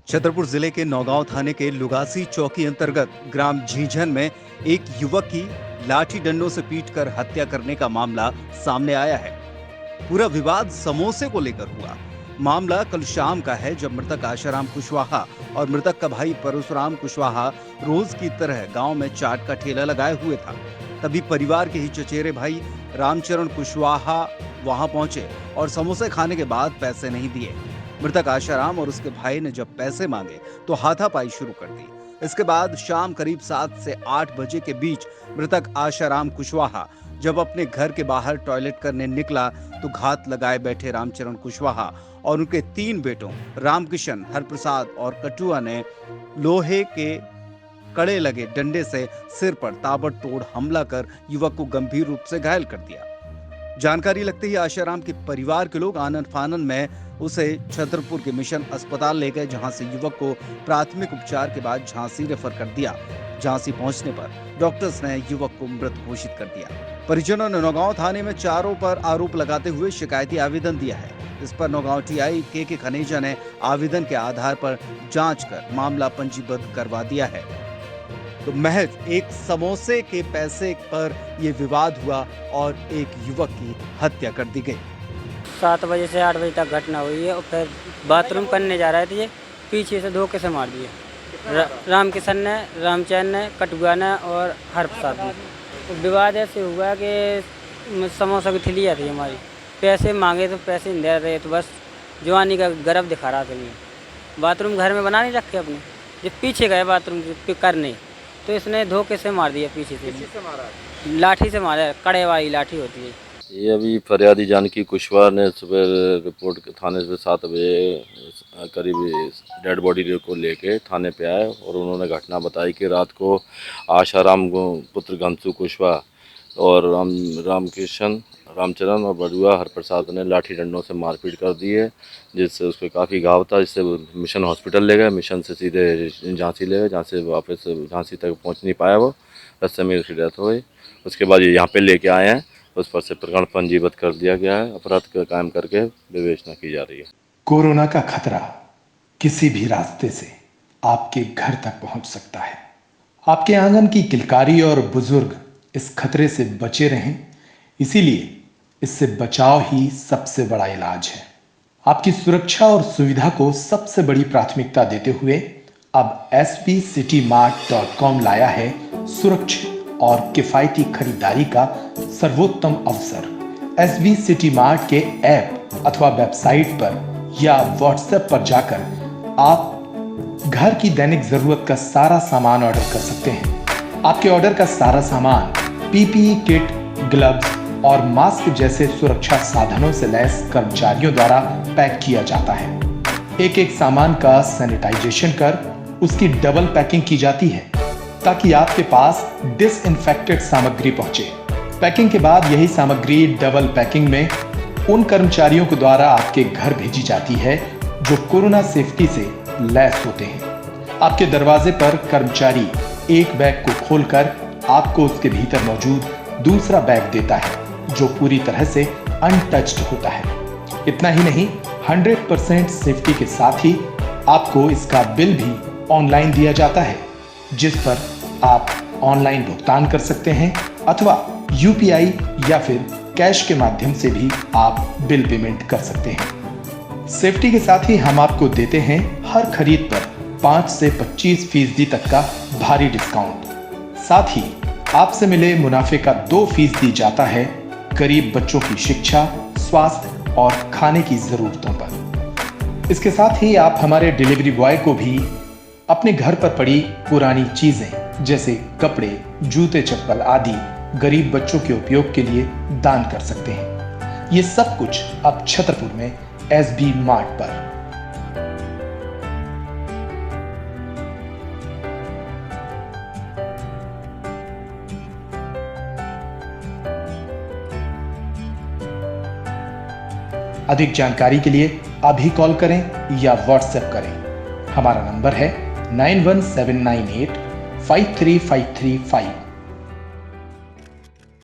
छतरपुर जिले के नौगांव थाने के लुगासी चौकी अंतर्गत ग्राम झींझन में एक युवक की लाठी डंडों से पीटकर हत्या करने का मामला सामने आया है। पूरा विवाद समोसे को लेकर हुआ। मामला कल शाम का है, जब मृतक आशाराम कुशवाहा और मृतक का भाई परशुराम कुशवाहा रोज की तरह गांव में चाट का ठेला लगाए हुए था। तभी परिवार के ही चचेरे भाई रामचरण कुशवाहा वहां पहुंचे और समोसे खाने के बाद पैसे नहीं दिए। मृतक आशाराम और उसके भाई ने जब पैसे मांगे तो हाथापाई शुरू कर दी। इसके बाद शाम करीब 7 से 8 बजे के बीच मृतक आशाराम कुशवाहा जब अपने घर के बाहर टॉयलेट करने निकला तो घात लगाए बैठे रामचरण कुशवाहा और उनके 3 बेटों रामकिशन, हरप्रसाद और कटुआ ने लोहे के कड़े लगे डंडे से सिर पर ताबड़तोड़ हमला कर युवक को गंभीर रूप से घायल कर दिया। जानकारी लगते ही आशाराम के परिवार के लोग आनन फानन में उसे छतरपुर के मिशन अस्पताल ले गए, जहां से युवक को प्राथमिक उपचार के बाद झांसी रेफर कर दिया। झांसी पहुंचने पर डॉक्टर्स ने युवक को मृत घोषित कर दिया। परिजनों ने नौगांव थाने में चारों पर आरोप लगाते हुए शिकायती आवेदन दिया है। इस पर नौगांव टीआई के खनीजा ने आवेदन के आधार पर जांच कर मामला पंजीबद्ध करवा दिया है। तो महज एक समोसे के पैसे पर यह विवाद हुआ और एक युवक की हत्या कर दी गई। 7 बजे से 8 बजे तक घटना हुई है और फिर बाथरूम करने जा रहे थे, पीछे से धोखे से मार दिए। रामकिशन ने, रामचरण ने, कटुआ ने और हरप्रसाद ने। विवाद ऐसे हुआ कि समोसा की ठिलिया थी हमारी, पैसे मांगे तो पैसे नहीं दे रहे, तो बस जवानी का गर्व दिखा रहा था। बाथरूम घर में बना नहीं रखे अपने, जब पीछे गए बाथरूम करने तो इसने धोखे से मार दिया, पीछे से मारा, लाठी से मारा, कड़े वाली लाठी होती है। ये अभी फरियादी जानकी कुशवाहा ने सुबह रिपोर्ट थाने से 7 बजे करीब डेड बॉडी को लेके थाने पे आए और उन्होंने घटना बताई कि रात को आशाराम पुत्र घनसू कुशवाहा और रामकिशन, रामचरण और बड़ुआ हरप्रसाद ने लाठी डंडों से मारपीट कर दी है, जिससे उसको काफ़ी घाव था, जिससे मिशन हॉस्पिटल ले गए। मिशन से सीधे झांसी ले गए, जहाँ से वापस झांसी तक पहुँच नहीं पाया वो, रास्ते में उसकी डेथ हो गई। उसके बाद ये यहाँ पे लेके आए हैं, उस पर से प्रकरण पंजीबद्ध कर दिया गया है। अपराध का कायम करके विवेचना की जा रही है। कोरोना का खतरा किसी भी रास्ते से आपके घर तक पहुंच सकता है। आपके आंगन की किलकारी और बुजुर्ग इस खतरे से बचे रहें, इसीलिए इससे बचाव ही सबसे बड़ा इलाज है। आपकी सुरक्षा और सुविधा को सबसे बड़ी प्राथमिकता देते हुए अब svcitymart.com लाया है सुरक्षित और किफायती खरीदारी का सर्वोत्तम अवसर। SV City Mart के ऐप अथवा वेबसाइट पर या व्हाट्सएप पर जाकर आप घर की दैनिक जरूरत का सारा सामान ऑर्डर कर सकते हैं। आपके ऑर्डर का सारा सामान PPE किट, ग्लव्स और मास्क जैसे सुरक्षा साधनों से लैस कर्मचारियों द्वारा पैक किया जाता है। एक एक सामान का सैनिटाइजेशन कर उसकी डबल पैकिंग की जाती है, ताकि आपके पास डिसइंफेक्टेड सामग्री पहुंचे। पैकिंग के बाद यही सामग्री डबल पैकिंग में उन कर्मचारियों के द्वारा आपके घर भेजी जाती है जो कोरोना सेफ्टी से लैस होते हैं। आपके दरवाजे पर कर्मचारी एक बैग को खोलकर आपको उसके भीतर मौजूद दूसरा बैग देता है, जो पूरी तरह से अनटच्ड होता है। इतना ही नहीं, 100% सेफ्टी के साथ ही आपको इसका बिल भी ऑनलाइन दिया जाता है, जिस पर आप ऑनलाइन भुगतान कर सकते हैं अथवा UPI या फिर कैश के माध्यम से भी आप बिल पेमेंट कर सकते हैं। सेफ्टी के साथ ही हम आपको देते हैं हर खरीद पर 5 से 25% तक का भारी डिस्काउंट। साथ ही आपसे मिले मुनाफे का 2% जाता है गरीब बच्चों की शिक्षा, स्वास्थ्य और खाने की जरूरतों पर। इसके साथ ही आप हमारे डिलीवरी बॉय को भी अपने घर पर पड़ी पुरानी चीजें जैसे कपड़े, जूते, चप्पल आदि गरीब बच्चों के उपयोग के लिए दान कर सकते हैं। ये सब कुछ अब छतरपुर में SB Mart पर। अधिक जानकारी के लिए अभी कॉल करें या व्हाट्सएप करें। हमारा नंबर है 91798 53535।